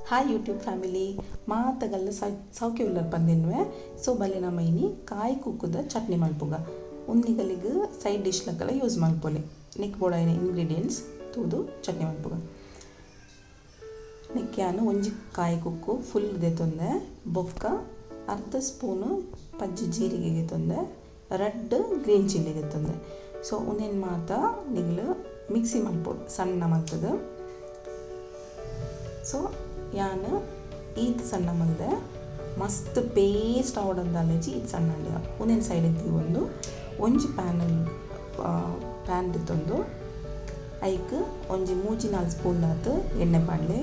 Hi YouTube family ಮಾತಗಲ್ಲ ಸೌಖ್ಯ huller ಪಂದಿನ್ವೆ so ಬಲ್ಲೆ ನಮ್ಮ ಇನಿ ಕಾಯಿ ಕುಕ್ಕುದ ಚಟ್ನಿ ಮಲ್ಪುಗ ಉನ್ನಿಗಲಿಗೆ ಸೈಡ್ ಡಿಶ್ ಲಕ್ಕಲ ಯೂಸ್ ಮಲ್ಪೊಲಿ ನಿಕ್ ಬೋಡಾಯಿನ ಇಂಗ್ರೀಡಿಯೆಂಟ್ಸ್ ತೂದು ಚಟ್ನಿ ಮಲ್ಪುಗ ನಿಕ್ಕ್ಯಾನು ಒಂಜಿ ಕಾಯಿ ಕುಕ್ಕು ಫುಲ್ ದೆತೊಂದೆ ಬೊಕ್ಕ ಅರ್ಧ ಸ್ಪೂನು ಪಜ್ಜಿ ಜೀರಿಗೆಗೆ ತೊಂದೆ ರೆಡ್ ಗ್ರೀನ್ ಚಿಲ್ಲಿ ದೆತೊಂದೆ ಸೊ ಉನ್ನೇನು ಮಾತ ನಿಗ್ಲು ಮಿಕ್ಸಿ ಮಲ್ಪೊಡು ಸಣ್ಣ ಮಲ್ತದ ಸೊ ಯಾನು ಈದ್ ಸಣ್ಣ ಮಲ್ದೆ ಮಸ್ತ್ ಪೇಸ್ಟ್ ಆವಡಂದಾಲೆಜಿ ಇದು ಸಣ್ಣ ಅಂಡಿಯ ಒಂದೇನು ಸೈಡ್ ಇದ್ದೀವಿ ಒಂಜಿ ಪ್ಯಾನ್ ದಿತ್ತೊಂದು ಐಕ್ ಒಂಜಿ 3-4 ಸ್ಪೂನ್ ಆತು ಎಣ್ಣೆ ಪಾಡ್ಲೆ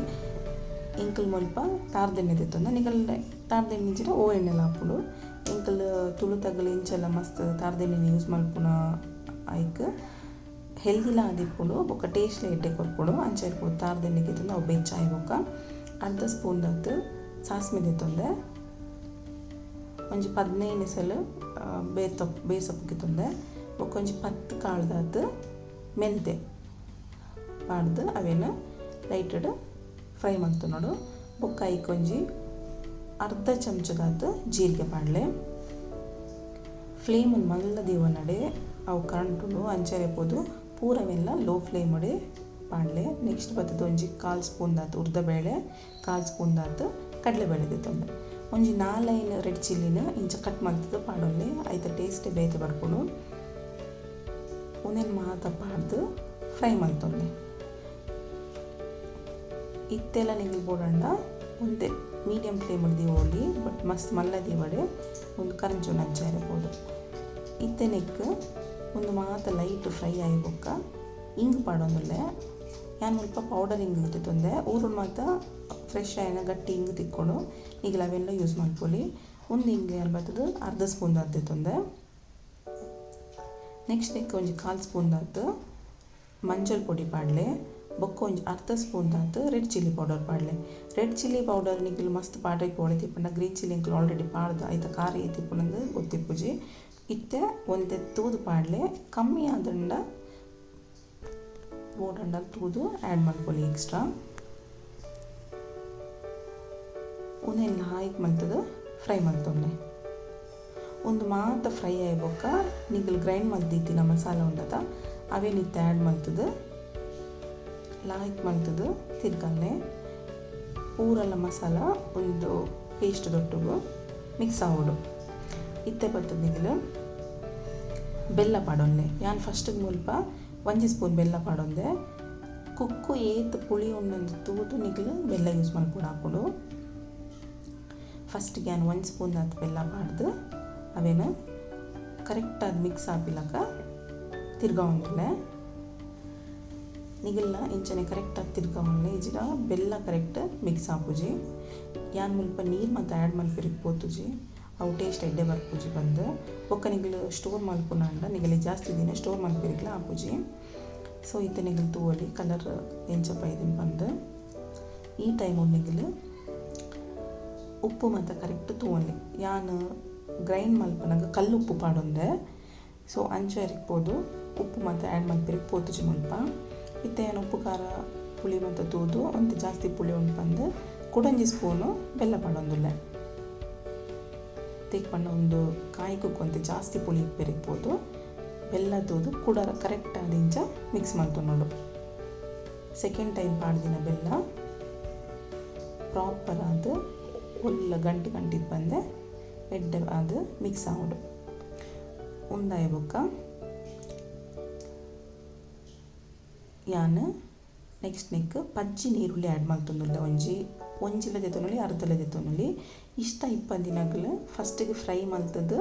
ಇಂಕಲ್ ಮುಲ್ಪ ತಾರ್ದೆಣ್ಣೆ ದಿತ್ತೊಂದು ನಿಗಲ್ ತಾರ್ದೆಣ್ಣೆ ಇಜ್ಜಿರ ಓ ಎಣ್ಣೆಲ ಹಾಪುಡು ಇಂಕಲ್ ತುಳು ತಗಲು ಇಂಚೆಲ್ಲ ಮಸ್ತ್ ತಾರ್ದೆಣ್ಣೆ ಯೂಸ್ ಮಲ್ಪುನ ಐಕ್ ಹೆಲ್ದಿಲ ಆದಿಪ್ಪುಡು ಬೊಕ್ಕ ಟೇಸ್ಟ್ ಎಡ್ಡೆ ಕೊರ್ಪುಡು ಅಂಚ ಇರ್ಪುಡು ತಾರ್ದೆಣ್ಣೆ ಗಿತ್ತೊಂದು ಅವು ಬೆಚ್ಚಾಯಿ ಬೊಕ್ಕ ಅರ್ಧ ಸ್ಪೂನ್ ದಾತು ಸಾಸ್ಮೆ ದಿತ್ತೊಂದೆ ಒಂಜಿ 15 ನಿಸಲು ಬೇಸೊಪ್ಪು ಗಿತ್ತೊಂದೆ ಬೊಕ್ಕ ಒಂಜಿ 10 ಕಾಳ್ದಾತು ಮೆಂತೆ ಪಾಡ್ದು ಅವೇನು ಲೈಟಡ್ ಫ್ರೈ ಮಾಡ್ತು ಬೊಕ್ಕ ಐಕ್ ಒಂಜಿ ಅರ್ಧ ಚಮಚದಾತು ಜೀರಿಗೆ ಪಾಡ್ಲೆ ಫ್ಲೇಮನ್ನು ಮಲ್ಲ ದೀವನಡೆ ಅವು ಕರಂಟುಡು ಅಂಚೆರೆಪೋದು ಪೂರವೆಲ್ಲ ಲೋ ಫ್ಲೇಮ್ ಒಡೆ ಪಾಡ್ಲೆ ನೆಕ್ಸ್ಟ್ ಬರ್ತದ ಒಂಜಿ 1/4 ಸ್ಪೂನ್ ದಾತು ಉರ್ದಬೇಳೆ 1/4 ಸ್ಪೂನ್ ದಾತು ಕಡಲೆಬೇಳೆ ದಿತ್ತೊಂಡೆ ಒಂಜಿ 4 ರೆಡ್ ಚಿಲ್ಲಿನ ಇಂಚ ಕಟ್ ಮಾಡ್ತದ ಪಾಡೊಲ್ಲೆ ಐತ ಟೇಸ್ಟ್ ಬೇತೆ ಬರ್ಕೊಂಡು ಒಂದೇನು ಮಾತ ಪಾಡ್ದು ಫ್ರೈ ಮಾಡ್ತೊಂಡೆ ಇತ್ತೆಲ್ಲ ನಿಗಲ್ ಬೋಡಂಡ ಒಂದೇ ಮೀಡಿಯಮ್ ಫ್ಲೇಮ್ ದೀವೋಲಿ ಬಟ್ ಮಸ್ತ್ ಮಲ್ಲ ದೀವಡೆ ಒಂದು ಕರಂಚು ನಂಚ ಇರಬಹುದು ಇತ್ತೆ ನೆಕ್ ಒಂದು ಮಾತ ಲೈಟ್ ಫ್ರೈ ಆಯ್ಬೊಕ್ಕ ಇಂಗು ಪಾಡೊಂದುಲ್ಲೆ ಯಾನು ಸ್ವಲ್ಪ ಪೌಡರ್ ಇಂಗು ಇಟ್ಟಿತ್ತೊಂದೆ ಊರು ಮಾತ ಫ್ರೆಶ್ ಆಯ್ನ ಗಟ್ಟಿ ಇಂಗು ತಿಕ್ಕೊಂಡು ಈಗ ಅವೆಲ್ಲ ಯೂಸ್ ಮಾಡ್ಕೊಳ್ಳಿ ಒಂದು ಇಂಗು ಏನು ಬರ್ತದೆ ಅರ್ಧ ಸ್ಪೂನ್ ದಾತಿತ್ತೊಂದೆ ನೆಕ್ಸ್ಟ್ ನೆಕ್ ಒಂಜಿ 1/4 ಸ್ಪೂನ್ ದಾತು ಮಂಜಲ್ ಪೊಡಿ ಪಾಡ್ಲೆ ಬೊಕ್ಕ ಒಂಜಿ ಅರ್ಧ ಸ್ಪೂನ್ ದಾತು ರೆಡ್ ಚಿಲ್ಲಿ ಪೌಡರ್ ಪಾಡ್ಲೆ ರೆಡ್ ಚಿಲ್ಲಿ ಪೌಡರ್ ನಿಗಲು ಮಸ್ತ್ ಪಾಡ್ರೆಗೆ ಪೋಳೆ ತಿಪ್ಪಂಡ ಗ್ರೀನ್ ಚಿಲ್ಲಿ ಇಂಕಲು ಆಲ್ರೆಡಿ ಪಾಡ್ದು ಐತ ಖಾರ ತಿಪ್ಪುನಂದು ಗೊತ್ತಿಪ್ಪುಜಿ ಇತ್ತೆ ಒಂದೇ ತೂದು ಪಾಡ್ಲೆ ಕಮ್ಮಿ ಆದಂಡ ಬೋಡಂಡ ತೂದು ಆ್ಯಡ್ ಮಾಡ್ಕೊಳ್ಳಿ ಎಕ್ಸ್ಟ್ರಾ ಒಂದೆಲ್ಲ ಹಾಯ್ಕೆ ಮಾಡ್ತದೆ ಫ್ರೈ ಮಾಡ್ತೊಂಡೆ ಒಂದು ಮಾತ ಫ್ರೈ ಆಯ್ಬೊಕ್ಕ ನಿಗಲ್ ಗ್ರೈಂಡ್ ಮಾಡ್ದಿತ್ತಿನ ಮಸಾಲ ಉಂಡದ ಅವೇನಿತ್ತು ಆ್ಯಡ್ ಮಾಡ್ತದೆ ಲಾಯ್ಕ್ ಮಾಡ್ತದೆ ತಿರ್ಗಲ್ಲೆ ಪೂರೆಲ್ಲ ಮಸಾಲ ಒಂದು ಪೇಸ್ಟ್ ದೊಟ್ಟುಗು ಮಿಕ್ಸ್ ಆಗೋಡು ಇತ್ತೆ ಬರ್ತದೆ ನಿಗಲು ಬೆಲ್ಲ ಪಾಡೊಂದೆ ಯಾನು ಫಸ್ಟಿಗೆ ಮುಲ್ಪ 1 ಸ್ಪೂನ್ ಬೆಲ್ಲ ಪಾಡೊಂದೆ ಕುಕ್ಕು ಏತ್ ಪುಳಿ ಉಣ್ಣೊಂದು ತೂದು ನಿಗಲು ಬೆಲ್ಲ ಯೂಸ್ ಮಾಡ್ಕೊಂಡು ಹಾಕೊಂಡು ಫಸ್ಟಿಗೆ ನಾನು 1 ಸ್ಪೂನ್ ಅದು ಬೆಲ್ಲ ಪಾಡ್ದು ಅವೇನು ಕರೆಕ್ಟಾಗಿ ಮಿಕ್ಸ್ ಆಪಿಲಕ ತಿರ್ಗಾವಂಗಿಲ್ಲ ನಿಗಲ್ನ ಇಂಚನೆ ಕರೆಕ್ಟಾಗಿ ತಿರ್ಗಾವಲ್ಲ ಈಜಿಗ ಬೆಲ್ಲ ಕರೆಕ್ಟ್ ಮಿಕ್ಸ್ ಹಾಪುಜಿ ಯಾನು ಮುಲ್ಪ ನೀರು ಮತ್ತು ಆ್ಯಡ್ ಮಲ್ಪಿರಿಗೆ ಪೋತುಜಿ ಅವು ಟೇಸ್ಟ್ ಎಡ್ಡೆ ಬರ್ಪುಜಿ ಬಂದು ಬೊಕ್ಕ ನಿಗಲು ಸ್ಟೋರ್ ಮಲ್ಪುನ ಅಂಡ ನಿಗಲಿ ಜಾಸ್ತಿ ದಿನ ಸ್ಟೋರ್ ಮಲ್ಪಿರಿಗ್ಲ ಹಾಪುಜಿ ಸೊ ಇತ್ತೆ ನಿಗಲು ತೂವಲಿ ಕಲರ್ ಎಂಚಪ್ಪ ಇದನ್ನು ಬಂದು ಈ ಟೈಮು ನಿಗಲು ಉಪ್ಪು ಮತ್ತು ಕರೆಕ್ಟ್ ತೂವಲಿ ಯಾನು ಗ್ರೈಂಡ್ ಮಲ್ಪನಾಗ ಕಲ್ಲು ಉಪ್ಪು ಪಾಡೊಂದೆ ಸೊ ಅಂಚ ಇರಿಕ್ಬೋದು ಉಪ್ಪು ಮತ್ತು ಆ್ಯಡ್ ಮಲ್ಪಿರಿಗೆ ಪೋತುಜಿ ಮುಲ್ಪ ಇತ್ತೆ ಏನು ಉಪ್ಪು ಖಾರ ಪುಳಿ ಮತ್ತು ತೂದು ಒಂದು ಜಾಸ್ತಿ ಪುಳಿ ಉಂಟು ಬಂದು ಕುಡಂಜಿ ಸ್ಪೂನು ಬೆಲ್ಲ ಪಾಡೊಂದುಲ್ಲೆ ತೆಕ್ಕೊಂಡು ಒಂದು ಕಾಯಿ ಕುಕ್ಕೊಂತೆ ಜಾಸ್ತಿ ಪುಳಿ ಬೆರಿಗ್ಬೋದು ಬೆಲ್ಲ ತೂದು ಕುಡರ ಕರೆಕ್ಟ್ ಆದಿಂಚ ಮಿಕ್ಸ್ ಮಾಡ್ತು ನೋಡು ಸೆಕೆಂಡ್ ಟೈಮ್ ಪಾಡ್ದಿನ ಬೆಲ್ಲ ಪ್ರಾಪರ್ ಅದು ಫುಲ್ ಗಂಟು ಬಂದೆ ಎಡ್ಡೆ ಅದು ಮಿಕ್ಸ್ ಆಗೋಡು ಉಂದಾಯ ಬೊಕ್ಕ ಯಾನು ನೆಕ್ಸ್ಟ್ ನೆಕ್ ಪಜ್ಜಿ ನೀರುಳ್ಳಿ ಆ್ಯಡ್ ಮಾಡ್ತೊಂದುಲ್ಲೆ ಒಂಜಿಲ ದೆತೊನುಲಿ ಅರ್ಧಲ ದೆತೊನುಲಿ ಇಷ್ಟ 20 ದಿನಗಳು ಫಸ್ಟಿಗೆ ಫ್ರೈ ಮಲ್ತದ್ದು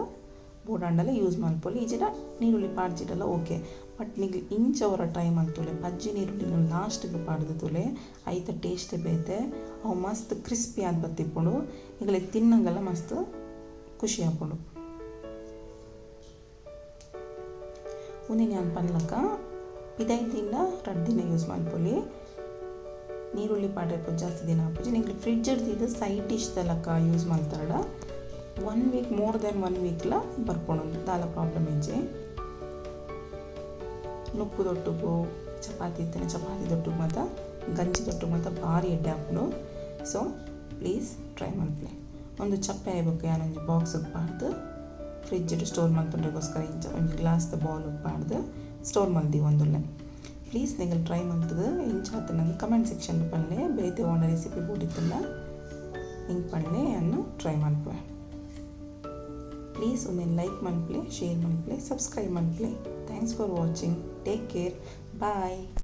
ಬೋಡಾಂಡಲ್ಲ ಯೂಸ್ ಮಲ್ಪೊಲಿ ಈಜಿಡ ನೀರುಳ್ಳಿ ಪಾಡ್ಜಿಡಲ್ಲ ಓಕೆ ಬಟ್ ನಿಗ್ಲು ಇಂಚವರ ಟ್ರೈ ಮಾಡ್ತುಲೆ ಪಜ್ಜಿ ನೀರುಳ್ಳಿನ ಲಾಸ್ಟಿಗೆ ಪಾಡ್ದುಲೆ ಐತ ಟೇಸ್ಟೇ ಬೇತೆ ಅವು ಮಸ್ತ್ ಕ್ರಿಸ್ಪಿ ಆದ ಬತ್ತಿಪ್ಪುಡು ಈಗಲೇ ತಿನ್ನಂಗೆಲ್ಲ ಮಸ್ತ್ ಖುಷಿ ಹಾಕೊಂಡು ಉನಿ ನಾನು ಪನ್ಲಕ್ಕ 5 ದಿನ 2 ದಿನ ಯೂಸ್ ಮಲ್ಪೊಲಿ ನೀರುಳ್ಳಿ ಪಾಡ್ರೆ ಜಾಸ್ತಿ ದಿನ ಹಾಪುಜಿ ನಿಂಗೆ ಫ್ರಿಡ್ಜ್ ಇಡ್ತಿದ್ದು ಸೈಡ್ ಡಿಶ್ದಲ್ಲಕ್ಕ ಯೂಸ್ ಮಾಡ್ತಾರ 1 ವೀಕ್ ಮೋರ್ ದೆನ್ 1 ವೀಕ್ಲ ಬರ್ಕೊಂಡು ದಾಲ ಪ್ರಾಬ್ಲಮ್ ಇಜ್ಜೆ ನುಪ್ಪು ದೊಟ್ಟುಗು ಚಪಾತಿ ಇತ್ತೇನೆ ಚಪಾತಿ ದೊಟ್ಟುಗು ಮತ್ತು ಗಂಜಿ ದೊಟ್ಟುಗು ಮತ್ತು ಭಾರಿ ಎಡ್ಡೆ ಹಾಕೊಂಡು ಸೊ ಪ್ಲೀಸ್ ಟ್ರೈ ಮಲ್ಪಲೆ. ಒಂದು ಚಪ್ಪೆ ಆಯ್ಬೇಕು ಯಾನೊಂದು ಬಾಕ್ಸ್ ಉಪ್ಪಾಡ್ದು ಫ್ರಿಡ್ಜ್ ಸ್ಟೋರ್ ಮಲ್ತೊಂಡ್ರಿಗೋಸ್ಕರ ಇಂಚ ಒಂದು ಗ್ಲಾಸ್ದ ಬೌಲ್ ಉಪ್ಪಾಡ್ದು ಸ್ಟೋರ್ ಮಲ್ದಿ ಒಂದುಲ್ಲೆ. ಪ್ಲೀಸ್ നിങ്ങൾ ಟ್ರೈ ಮಲ್ತದು ಇಂಚಾತ ನಂಗೆ ಕಮೆಂಟ್ ಸೆಕ್ಷನ್ ಪನ್ಲೆ ಬೇತೆ ಒಂದ ರೆಸಿಪಿ ಬೋಡಿತ್ತಲ್ಲ ಹಿಂಗೆ ಪನ್ಲೆ ಅನ್ನು ಟ್ರೈ ಮಲ್ಪೆ. ಪ್ಲೀಸ್ ಒಮ್ಮೆ ಲೈಕ್ ಮಲ್ಪಲೆ, ಶೇರ್ ಮಲ್ಪಲೆ, ಸಬ್ಸ್ಕ್ರೈಬ್ ಮಲ್ಪಲೆ. Thanks for watching. Take care. Bye.